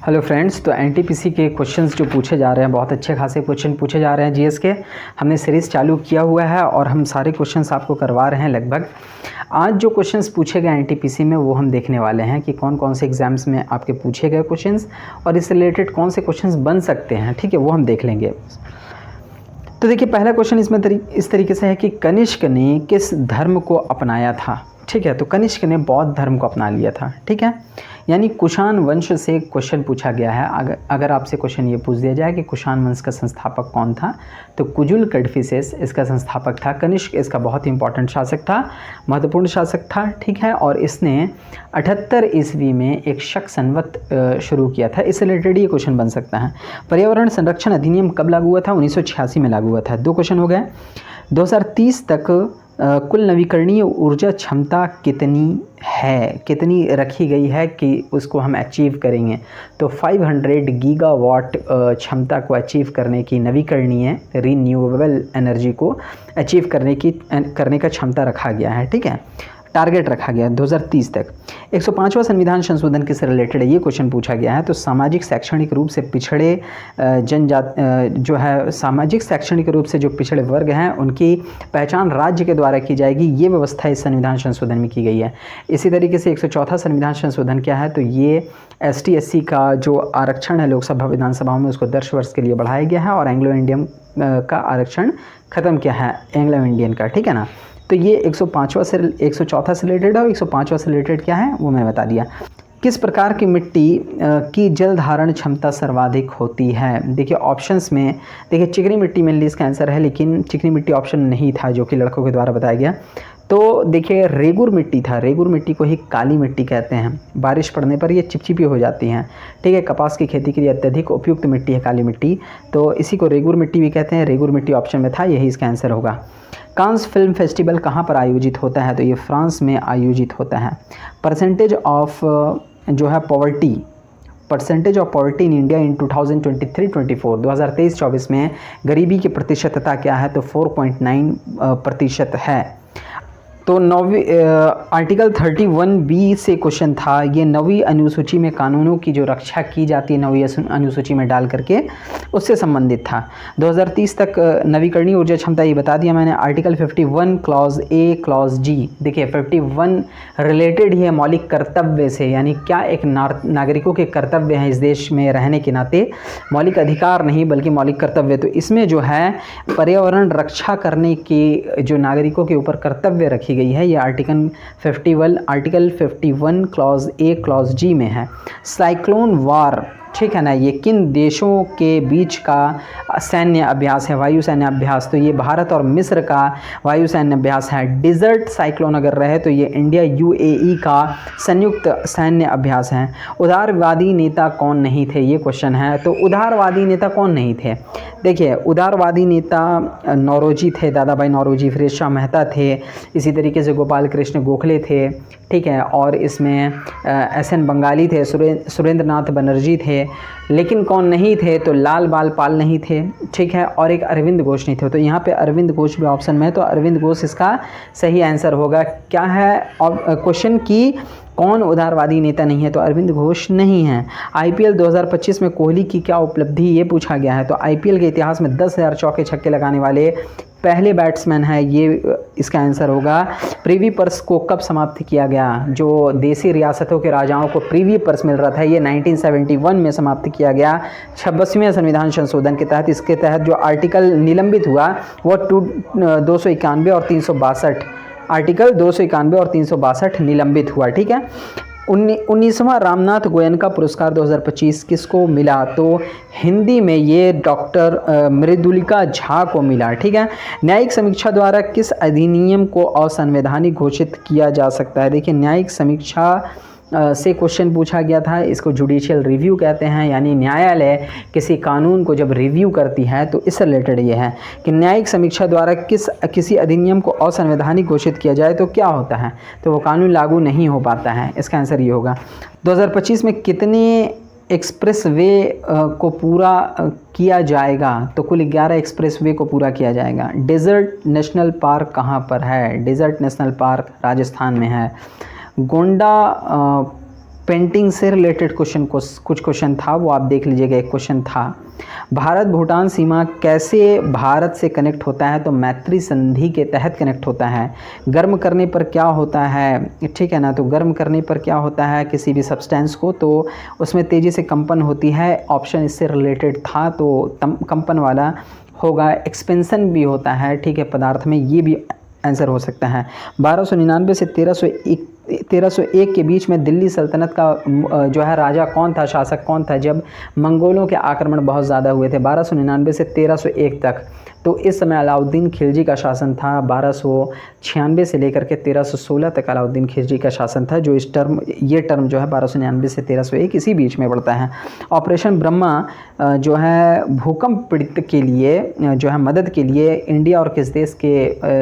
Hello friends, तो NTPC के questions जो पूछे जा रहे हैं, बहुत अच्छे खासे क्वेश्चन पूछे जा रहे हैं जीएस के। हमने सीरीज़ चालू किया हुआ है और हम सारे क्वेश्चंस आपको करवा रहे हैं लगभग। आज जो क्वेश्चंस पूछे गए एनटीपीसी में वो हम देखने वाले हैं कि कौन कौन से एग्ज़ाम्स में आपके पूछे गए क्वेश्चंस और इससे रिलेटेड कौन से क्वेश्चंस बन सकते हैं। ठीक है, वो हम देख लेंगे। तो देखिए, पहला क्वेश्चन इसमें इस तरीके से है कि कनिष्क ने किस धर्म को अपनाया था। ठीक है, तो कनिष्क ने बौद्ध धर्म को अपना लिया था। ठीक है, यानी कुषाण वंश से क्वेश्चन पूछा गया है। अगर आपसे क्वेश्चन ये पूछ दिया जाए कि कुषाण वंश का संस्थापक कौन था, तो कुजुल कड़फिसेस इसका संस्थापक था। कनिष्क इसका बहुत इंपॉर्टेंट शासक था, महत्वपूर्ण शासक था। ठीक है, और इसने 78 ईस्वी में एक शक संवत शुरू किया था। इससे रिलेटेड ये क्वेश्चन बन सकता है। पर्यावरण संरक्षण अधिनियम कब लागू हुआ था? 1986 में लागू हुआ था। 2 क्वेश्चन हो गए। 2030 तक कुल नवीकरणीय ऊर्जा क्षमता कितनी रखी गई है कि उसको हम अचीव करेंगे? तो 500 गीगावाट क्षमता को अचीव करने की, नवीकरणीय रीन्यूएबल एनर्जी को अचीव करने का क्षमता रखा गया है। ठीक है, टारगेट रखा गया है 2030 तक। 105वां संविधान संशोधन किससे रिलेटेड है, ये क्वेश्चन पूछा गया है। तो सामाजिक शैक्षणिक रूप से पिछड़े सामाजिक शैक्षणिक रूप से जो पिछड़े वर्ग हैं उनकी पहचान राज्य के द्वारा की जाएगी, ये व्यवस्था इस संविधान संशोधन में की गई है। इसी तरीके से 104वां संविधान संशोधन क्या है, तो ये ST/SC का जो आरक्षण है लोकसभा विधानसभाओं में, उसको 10 वर्ष के लिए बढ़ाया गया है और एंग्लो इंडियन का आरक्षण खत्म किया है, एंग्लो इंडियन का। ठीक है ना, तो ये 104 से रिलेटेड है और 105वां से रिलेटेड क्या है वो मैंने बता दिया। किस प्रकार की मिट्टी की जल धारण क्षमता सर्वाधिक होती है? देखिए ऑप्शंस में, देखिए चिकनी मिट्टी मेनली इसका आंसर है, लेकिन चिकनी मिट्टी ऑप्शन नहीं था जो कि लड़कों के द्वारा बताया गया। तो देखिए रेगुर मिट्टी था। रेगुर मिट्टी को ही काली मिट्टी कहते हैं। बारिश पड़ने पर ये चिपचिपी हो जाती हैं। ठीक है, कपास की खेती के लिए अत्यधिक उपयुक्त मिट्टी है काली मिट्टी, तो इसी को रेगुर मिट्टी भी कहते हैं। रेगुर मिट्टी ऑप्शन में था, यही इसका आंसर होगा। कांस फिल्म फेस्टिवल कहाँ पर आयोजित होता है? तो ये फ्रांस में आयोजित होता है। परसेंटेज ऑफ जो है पॉवर्टी इन इंडिया इन 2023-24 2023-24 में गरीबी की प्रतिशतता क्या है? तो 4.9% है। तो आर्टिकल 31B से क्वेश्चन था। ये 9वीं अनुसूची में कानूनों की जो रक्षा की जाती है 9वीं अनुसूची में डाल करके, उससे संबंधित था। 2030 तक नवीकरणीय ऊर्जा क्षमता, ये बता दिया मैंने। Article 51 clause A clause G, देखिए 51 रिलेटेड ही है मौलिक कर्तव्य से, यानी क्या एक नागरिकों के कर्तव्य हैं इस देश में रहने के नाते, मौलिक अधिकार नहीं बल्कि मौलिक कर्तव्य। तो इसमें जो है पर्यावरण रक्षा करने की जो नागरिकों के ऊपर कर्तव्य रखी गई है, ये article 51 clause A clause G में है। साइक्लोन वार, ठीक है ना, ये किन देशों के बीच का सैन्य अभ्यास है? वायु सैन्य अभ्यास। तो ये भारत और मिस्र का वायु सैन्य अभ्यास है। डिजर्ट साइक्लोन अगर रहे तो ये इंडिया UAE का संयुक्त सैन्य अभ्यास है। उदारवादी नेता कौन नहीं थे, ये क्वेश्चन है। तो उदारवादी नेता कौन नहीं थे? देखिए उदारवादी नेता नौरोजी थे, दादा भाई नौरोजी, फिरोज शाह मेहता थे, इसी तरीके से गोपाल कृष्ण गोखले थे। ठीक है, और इसमें SN बंगाली थे, सुरेंद्र नाथ बनर्जी थे। लेकिन कौन नहीं थे? तो लाल बाल पाल नहीं थे। ठीक है, और एक अरविंद घोष नहीं थे। तो यहाँ पे अरविंद घोष भी ऑप्शन में है, तो अरविंद घोष इसका सही आंसर होगा। क्या है क्वेश्चन की कौन उदारवादी नेता नहीं है? तो अरविंद घोष नहीं है। IPL 2025 में कोहली की क्या उपलब्धि, ये पूछा गया है। तो IPL के इतिहास में 10,000 चौके छक्के लगाने वाले पहले बैट्समैन है, ये इसका आंसर होगा। प्रीवी पर्स को कब समाप्त किया गया? जो देसी रियासतों के राजाओं को प्रीवी पर्स मिल रहा था, ये 1971 में समाप्त किया गया 26वें संविधान संशोधन के तहत। इसके तहत जो आर्टिकल निलंबित हुआ वो 291 और 362, आर्टिकल 291 और 362 निलंबित हुआ। ठीक है। 19वां रामनाथ गोयनका पुरस्कार 2025 किसको मिला? तो हिंदी में ये डॉक्टर मृदुलिका झा को मिला। ठीक है। न्यायिक समीक्षा द्वारा किस अधिनियम को असंवैधानिक घोषित किया जा सकता है? देखिए न्यायिक समीक्षा से क्वेश्चन पूछा गया था। इसको जुडिशियल रिव्यू कहते हैं, यानी न्यायालय किसी कानून को जब रिव्यू करती है तो इससे रिलेटेड ये है कि न्यायिक समीक्षा द्वारा किसी अधिनियम को असंवैधानिक घोषित किया जाए तो क्या होता है? तो वो कानून लागू नहीं हो पाता है। इसका आंसर ये होगा। 2025 में कितने एक्सप्रेसवे को पूरा किया जाएगा? तो कुल 11 एक्सप्रेसवे को पूरा किया जाएगा। डेजर्ट नेशनल पार्क कहाँ पर है? डेजर्ट नेशनल पार्क राजस्थान में है। गोंडा पेंटिंग से रिलेटेड क्वेश्चन कुछ क्वेश्चन था, वो आप देख लीजिएगा। एक क्वेश्चन था, भारत भूटान सीमा कैसे भारत से कनेक्ट होता है, तो मैत्री संधि के तहत कनेक्ट होता है। गर्म करने पर क्या होता है, ठीक है ना, तो गर्म करने पर क्या होता है किसी भी सब्सटेंस को, तो उसमें तेज़ी से कंपन होती है। ऑप्शन इससे रिलेटेड था तो कंपन वाला होगा। एक्सपेंशन भी होता है, ठीक है, पदार्थ में, ये भी आंसर हो सकता है। 1299 से 1301 के बीच में दिल्ली सल्तनत का जो है राजा कौन था, शासक कौन था, जब मंगोलों के आक्रमण बहुत ज़्यादा हुए थे। 1299 से 1301 तक, तो इस समय अलाउद्दीन खिलजी का शासन था। 1296 से लेकर के 1316 तक अलाउद्दीन खिलजी का शासन था। जो ये टर्म जो है 1299 से 1301 इसी बीच में पड़ता है। ऑपरेशन ब्रह्मा जो है भूकंप पीड़ित के लिए जो है मदद के लिए इंडिया और किस देश के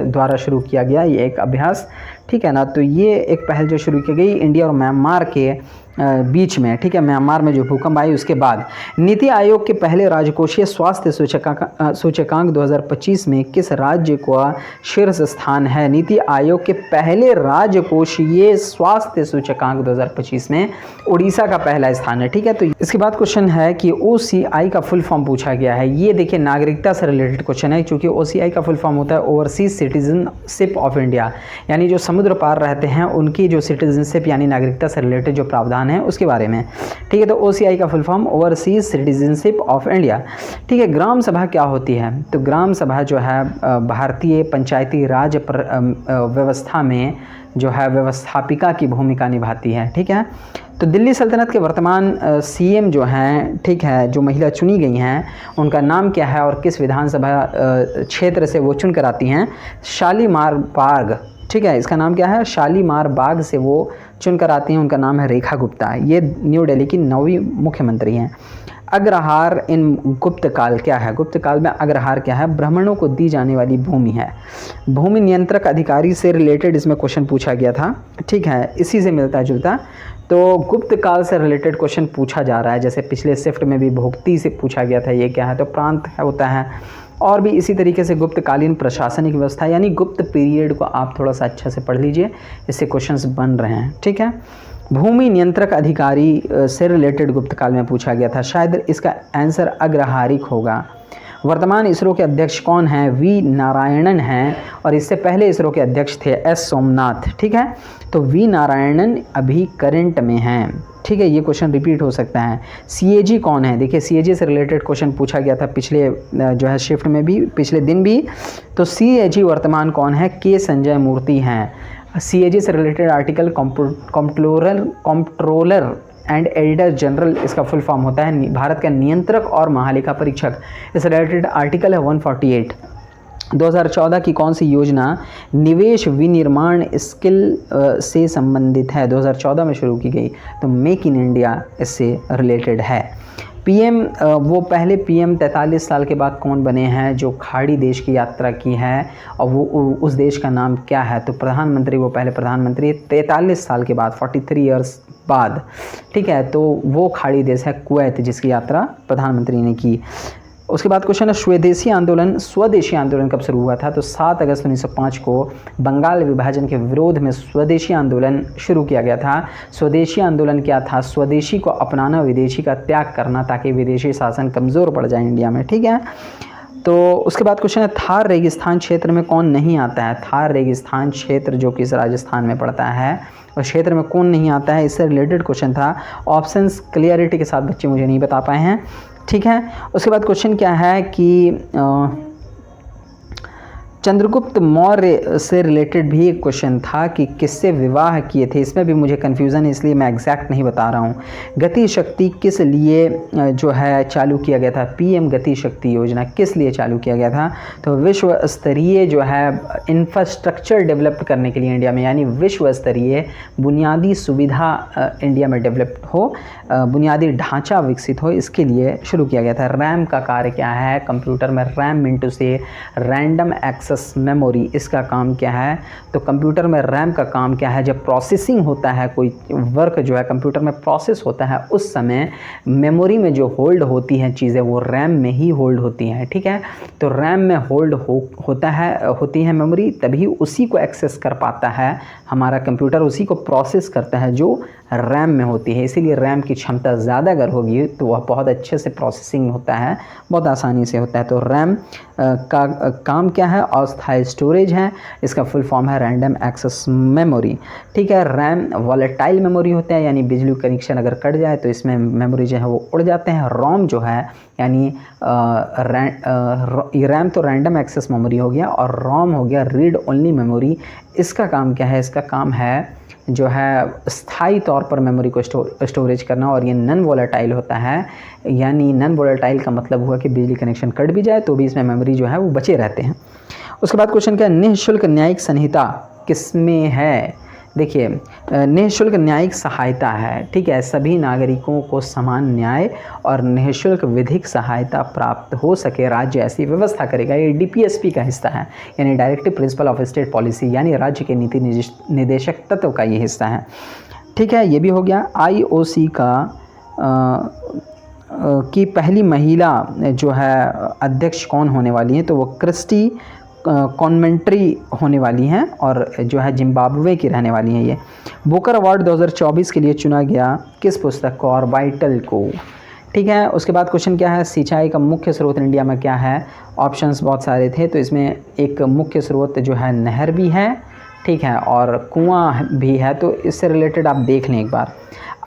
द्वारा शुरू किया गया, ये एक अभ्यास, ठीक है ना। तो ये एक पहल जो शुरू की गई इंडिया और म्यांमार के बीच में, ठीक है, म्यांमार में जो भूकंप आई उसके बाद। नीति आयोग के पहले राजकोषीय स्वास्थ्य सूचकांक 2025 में किस राज्य का शीर्ष स्थान है। नीति आयोग के पहले राजकोषीय स्वास्थ्य सूचकांक 2025 में उड़ीसा का पहला स्थान है, ठीक है। तो इसके बाद क्वेश्चन है कि OCI का फुल फॉर्म पूछा गया है। ये देखिए नागरिकता से रिलेटेड क्वेश्चन है, क्योंकि OCI का फुल फॉर्म होता है ओवरसीज सिटीजनशिप ऑफ इंडिया, यानी जो समुद्र पार रहते हैं उनकी जो सिटीजनशिप यानी नागरिकता से रिलेटेड जो प्रावधान है उसके बारे में, ठीक है। तो OCI का full form overseas citizenship of India, ठीक है। ग्राम सभा क्या होती है, तो ग्राम सभा जो है भारतीय पंचायती राज व्यवस्था में जो है व्यवस्थापिका की भूमिका निभाती है, ठीक है। तो दिल्ली सल्तनत के वर्तमान CM जो हैं, ठीक है, जो महिला चुनी गई हैं उनका नाम क्या है और किस विधानसभा क्षेत्र से वो चुन कर आती हैं। शालीमार बाग, ठीक है, इसका नाम क्या है, शालीमार बाग से वो चुनकर आती हैं। उनका नाम है रेखा गुप्ता। ये न्यू दिल्ली की 9वीं मुख्यमंत्री हैं। अग्रहार इन गुप्त काल क्या है, गुप्त काल में अग्रहार क्या है, ब्राह्मणों को दी जाने वाली भूमि है। भूमि नियंत्रक अधिकारी से रिलेटेड इसमें क्वेश्चन पूछा गया था, ठीक है, इसी से मिलता जुलता। तो गुप्त काल से रिलेटेड क्वेश्चन पूछा जा रहा है, जैसे पिछले शिफ्ट में भी भोक्ति से पूछा गया था, ये क्या है, तो प्रांत होता है। और भी इसी तरीके से गुप्तकालीन प्रशासनिक व्यवस्था यानी गुप्त पीरियड को आप थोड़ा सा अच्छा से पढ़ लीजिए, इससे क्वेश्चंस बन रहे हैं, ठीक है। भूमि नियंत्रक अधिकारी से रिलेटेड गुप्त काल में पूछा गया था, शायद इसका आंसर अग्रहारिक होगा। वर्तमान इसरो के अध्यक्ष कौन हैं, V नारायणन हैं, और इससे पहले इसरो के अध्यक्ष थे S सोमनाथ, ठीक है। तो V नारायणन अभी करंट में हैं, ठीक है, ये क्वेश्चन रिपीट हो सकता है। CAG कौन है, देखिए CAG से रिलेटेड क्वेश्चन पूछा गया था पिछले जो है शिफ्ट में भी, पिछले दिन भी। तो CAG वर्तमान कौन है, K संजय मूर्ति हैं। CAG से related article controller and editor general इसका फुल फॉर्म होता है, भारत का नियंत्रक और महालेखा परीक्षक। इस रिलेटेड आर्टिकल है 148। 2014 की कौन सी योजना निवेश विनिर्माण स्किल से संबंधित है, 2014 में शुरू की गई, तो मेक इन इंडिया इससे रिलेटेड है। PM वो पहले PM 43 साल के बाद कौन बने हैं जो खाड़ी देश की यात्रा की है, और वो उस देश का नाम क्या है, तो प्रधानमंत्री, वो पहले प्रधानमंत्री 43 साल के बाद 43 ईयर्स बाद, ठीक है। तो वो खाड़ी देश है कुवैत, जिसकी यात्रा प्रधानमंत्री ने की। उसके बाद क्वेश्चन है स्वदेशी आंदोलन कब शुरू हुआ था, तो 7 अगस्त 1905 को बंगाल विभाजन के विरोध में स्वदेशी आंदोलन शुरू किया गया था। स्वदेशी आंदोलन क्या था, स्वदेशी को अपनाना, विदेशी का त्याग करना, ताकि विदेशी शासन कमज़ोर पड़ जाए इंडिया में, ठीक है। तो उसके बाद क्वेश्चन है थार रेगिस्तान क्षेत्र में कौन नहीं आता है। थार रेगिस्तान क्षेत्र जो कि राजस्थान में पड़ता है, और क्षेत्र में कौन नहीं आता है, इससे रिलेटेड क्वेश्चन था। ऑप्शंस क्लियरिटी के साथ बच्चे मुझे नहीं बता पाए हैं, ठीक है। उसके बाद क्वेश्चन क्या है कि चंद्रगुप्त मौर्य से रिलेटेड भी एक क्वेश्चन था कि किससे विवाह किए थे। इसमें भी मुझे कन्फ्यूज़न है, इसलिए मैं एग्जैक्ट नहीं बता रहा हूँ। गति शक्ति किस लिए जो है चालू किया गया था, PM गति शक्ति योजना किस लिए चालू किया गया था, तो विश्व स्तरीय जो है इंफ्रास्ट्रक्चर डेवलप करने के लिए इंडिया में, यानी विश्व स्तरीय बुनियादी सुविधा इंडिया में डेवलप हो, बुनियादी ढांचा विकसित हो, इसके लिए शुरू किया गया था। रैम का कार्य क्या है, कंप्यूटर में रैम इंटू से रैंडम एक्सेस मेमोरी, इसका काम क्या है, तो कंप्यूटर में रैम का काम क्या है, जब प्रोसेसिंग होता है, कोई वर्क जो है कंप्यूटर में प्रोसेस होता है, उस समय मेमोरी में जो होल्ड होती हैं चीज़ें वो रैम में ही होल्ड होती हैं, ठीक है। तो रैम में होल्ड होती है मेमोरी, तभी उसी को एक्सेस कर पाता है हमारा कंप्यूटर, उसी को प्रोसेस करता है जो रैम में होती है, इसीलिए रैम की क्षमता ज़्यादा अगर होगी तो वह बहुत अच्छे से प्रोसेसिंग होता है, बहुत आसानी से होता है। तो रैम का काम क्या है? अस्थायी स्टोरेज है, इसका फुल फॉर्म है रैंडम एक्सेस मेमोरी। ठीक है, रैम वॉलेटाइल मेमोरी होते हैं, यानी बिजली कनेक्शन अगर कट जाए तो इसमें मेमोरी जो है वो उड़ जाते हैं। रोम जो है यानी रैम तो रैंडम एक्सेस मेमोरी हो गया, और रोम हो गया रीड ओनली मेमोरी। इसका काम क्या है? इसका काम है जो है स्थायी तौर पर मेमोरी को स्टोरेज करना, और ये नॉन वोलेटाइल होता है। यानी नॉन वोलेटाइल का मतलब हुआ कि बिजली कनेक्शन कट भी जाए तो भी इसमें मेमोरी जो है वो बचे रहते हैं। उसके बाद क्वेश्चन क्या है? निःशुल्क न्यायिक संहिता किसमें है? देखिए, निःशुल्क न्यायिक सहायता है, ठीक है, सभी नागरिकों को समान न्याय और निःशुल्क विधिक सहायता प्राप्त हो सके राज्य ऐसी व्यवस्था करेगा। ये डीपीएसपी का हिस्सा है, यानी directive principle of state policy, यानी राज्य के नीति निदेशक तत्व का ये हिस्सा है। ठीक है, ये भी हो गया। आईओसी की पहली महिला जो है अध्यक्ष कौन होने वाली है? तो वो क्रिस्टी कॉन्वेंट्री होने वाली हैं, और जो है जिम्बाब्वे की रहने वाली हैं। ये बुकर अवार्ड 2024 के लिए चुना गया किस पुस्तक को? और वाइटल को। ठीक है, उसके बाद क्वेश्चन क्या है? सिंचाई का मुख्य स्रोत इंडिया में क्या है? ऑप्शंस बहुत सारे थे, तो इसमें एक मुख्य स्रोत जो है नहर भी है, ठीक है, और कुआं भी है। तो इससे रिलेटेड आप देख लें एक बार।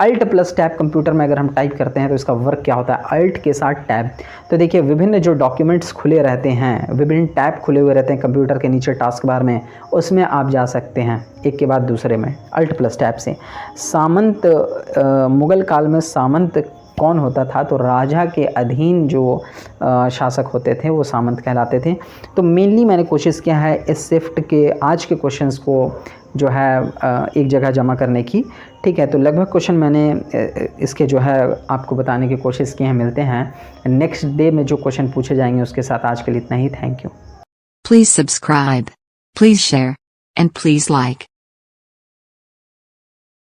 अल्ट प्लस टैब कंप्यूटर में अगर हम टाइप करते हैं तो इसका वर्क क्या होता है? अल्ट के साथ टैब। तो देखिए, विभिन्न जो डॉक्यूमेंट्स खुले रहते हैं, विभिन्न टैब खुले हुए रहते हैं कंप्यूटर के नीचे टास्क बार में, उसमें आप जा सकते हैं एक के बाद दूसरे में अल्ट प्लस टैब से। सामंत, मुग़ल काल में सामंत कौन होता था? तो राजा के अधीन जो शासक होते थे वो सामंत कहलाते थे। तो मेनली मैंने कोशिश किया है इस शिफ्ट के आज के क्वेश्चंस को जो है एक जगह जमा करने की। ठीक है, तो लगभग क्वेश्चन मैंने इसके जो है आपको बताने की कोशिश की है। मिलते हैं नेक्स्ट डे में जो क्वेश्चन पूछे जाएंगे उसके साथ। आज के लिए इतना ही। Thank you. Please subscribe, please share, and please like.